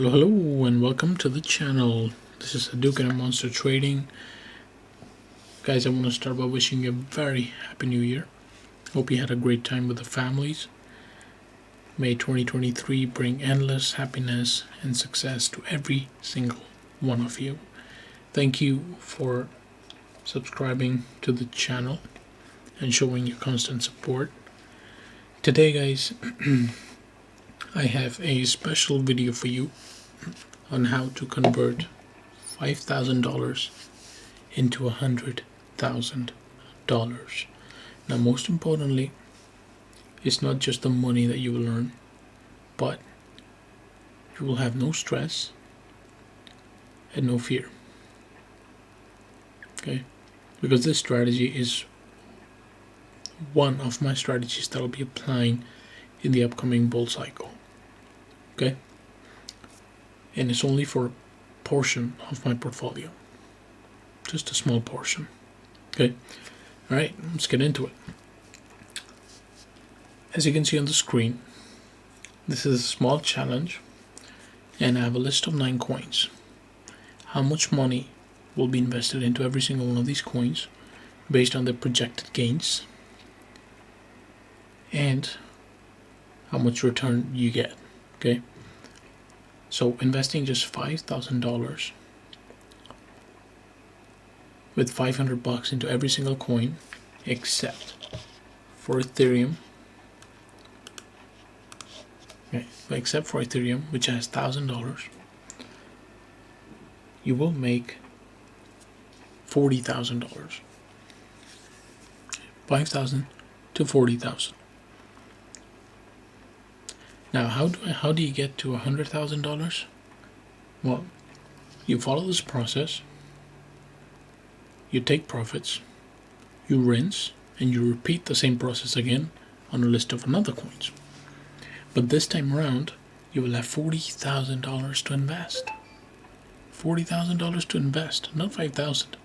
Hello and welcome to the channel. This is Duke and Monster Trading. Guys, I want to start by wishing you a very happy new year. Hope you had a great time with the families. May 2023 bring endless happiness and success to every single one of you. Thank you for subscribing to the channel and showing your constant support. Today, guys, I have a special video for you on how to convert $5,000 into $100,000. Now, most importantly, it's not just the money that you will earn, but you will have no stress and no fear. Okay? Because this strategy is one of my strategies that I'll be applying in the upcoming bull cycle. Okay? And it's only for a portion of my portfolio. Just a small portion. Okay? Alright, let's get into it. As you can see on the screen, this is a small challenge, and I have a list of 9 coins. How much money will be invested into every single one of these coins based on the projected gains and how much return you get. Okay, so investing just $5,000 with $500 into every single coin except for Ethereum. Okay, except for Ethereum, which has $1,000, you will make $40,000. 5,000 to 40,000. Now, how do you get to $100,000? Well, you follow this process. You take profits, you rinse, and you repeat the same process again on a list of another coins. But this time around, you will have $40,000 to invest. $40,000 to invest, not $5,000.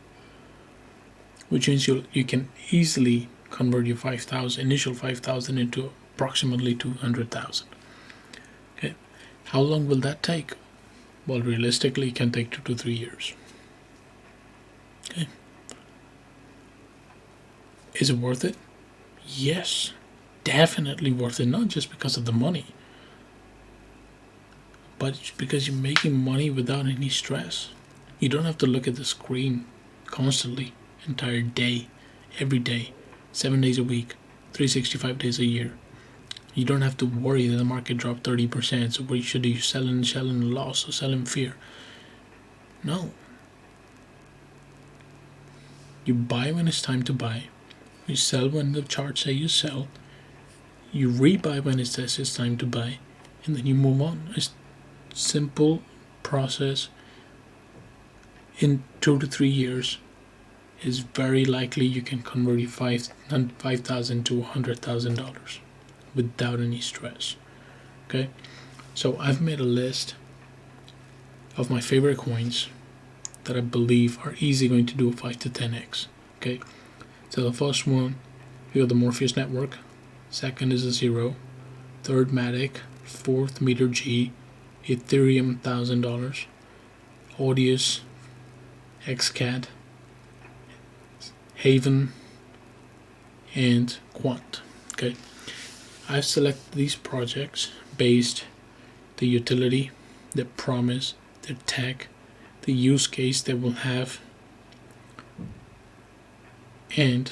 Which means you can easily convert your initial $5,000 into approximately $200,000. Okay, how long will that take? Well, realistically, it can take 2 to 3 years. Okay, is it worth it? Yes, definitely worth it. Not just because of the money, but because you're making money without any stress. You don't have to look at the screen constantly, entire day, every day, 7 days a week, 365 days a year. You don't have to worry that the market dropped 30%, so what should you sell in loss or sell in fear? No. You buy when it's time to buy. You sell when the charts say you sell. You rebuy when it says it's time to buy, and then you move on. It's a simple process. In 2 to 3 years, is very likely you can convert your $5,000 to $100,000 without any stress. Okay, so I've made a list of my favorite coins that I believe are easy going to do a 5 to 10x. Okay, so the first one, you have the Morpheus network. Second is AZERO. Third, MATIC. Fourth, Meter G. Ethereum, $1,000. Audius, XCAT, Haven, and Quant. Okay, I've selected these projects based the utility, the promise, the tech, the use case they will have, and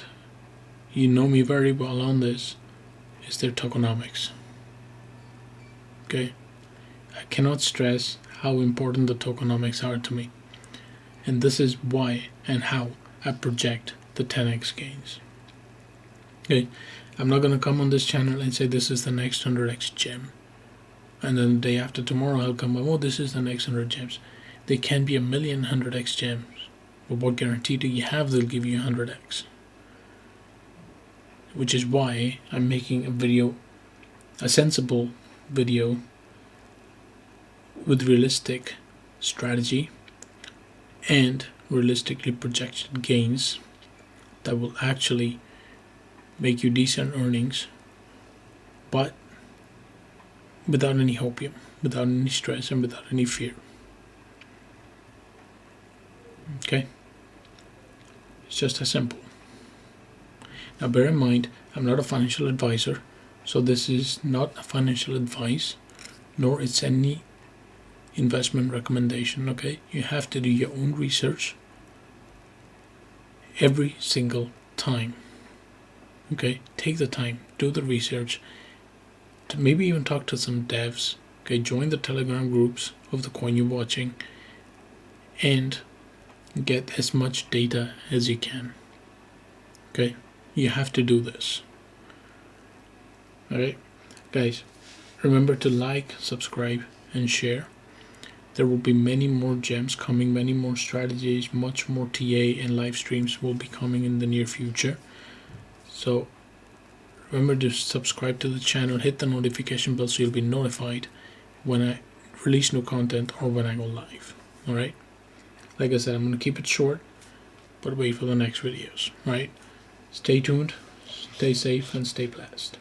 you know me very well on this, is their tokenomics. Okay, I cannot stress how important the tokenomics are to me, and this is why and how I project the 10x gains. Okay, I'm not going to come on this channel and say this is the next 100x gem, and then the day after tomorrow I'll come, oh, this is the next 100 gems. They can be a million 100x gems, but what guarantee do you have they'll give you 100x? Which is why I'm making a video, a sensible video with realistic strategy and realistically projected gains that will actually make you decent earnings, but without any hopium, without any stress and without any fear. Okay? It's just as simple. Now bear in mind, I'm not a financial advisor, so this is not a financial advice, nor it's any investment recommendation. Okay? You have to do your own research every single time. Okay? Take the time, do the research, to maybe even talk to some devs. Okay? Join the Telegram groups of the coin you're watching and get as much data as you can. Okay? You have to do this. Alright? Guys, remember to like, subscribe, and share. There will be many more gems coming, many more strategies, much more TA and live streams will be coming in the near future. So remember to subscribe to the channel, hit the notification bell so you'll be notified when I release new content or when I go live. Alright? Like I said, I'm going to keep it short, but wait for the next videos. Alright? Stay tuned, stay safe, and stay blessed.